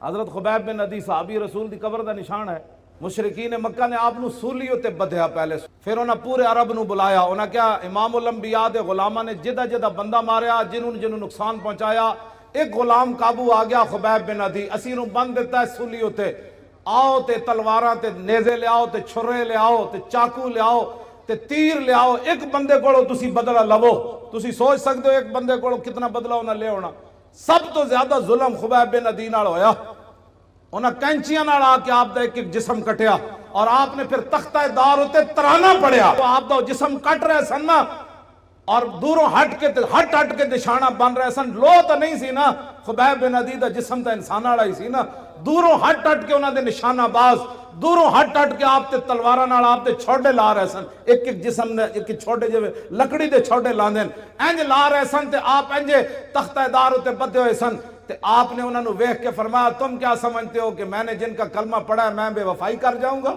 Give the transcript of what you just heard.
हजरत Khubaib बिन अदी सहाबी रसूल की कबर का निशान है। मुशरिकीन मक्का ने आप सूली उत्ते बधिया पहले, फिर उन्हें पूरे अरब न बुलाया। उन्हें क्या इमामुल अंबिया दे गुलामा ने जिदा जिदा बंदा मारिया, जिन्होंने नुकसान पहुंचाया, एक गुलाम काबू आ गया खुबैब बिन अदी, असी बंद दिता है सूली उत्ते। आओ ते तलवारां ते नेज़े ले आओ, ते छुरे ले आओ, ते चाकू ले आओ, ते तीर ले आओ, एक बंदे को तुसी बदला लवो। तुसी सोच सकते हो एक बंदे को कितना बदला उन्हें ले आना। सब तो ज्यादा जुल्म खुबैब बिन अदी नाल होया। उन्हें कैंचियां नाल आके आपदा एक एक जिस्म कटिया और आपने फिर तख्ता दार उत्ते तराना पड़िया। तो आपदा जिस्म कट रहे सन ना, और दूरों हट के निशाना बन रहे सन। लो तो नहीं सी ना, खुबैब बिन अदी दा जिस्म तो इंसान वाला ही सी ना। दूरों हट के उन्होंने निशानाबाज, दूरों हट के आप ते तलवारां नाल आप ते छोड़े ला रहे सन। एक एक जिस्म ने एक एक छोटे जिवें लकड़ी दे छोड़े लांदे इंज ला रहे सन, ते आप इंजे तख्तेदार उत्ते बधे हुए सन। ते आपने उन्होंने वेख के फरमाया, तुम क्या समझते हो कि मैंने जिनका कलमा पढ़ा है मैं बेवफाई कर जाऊंगा?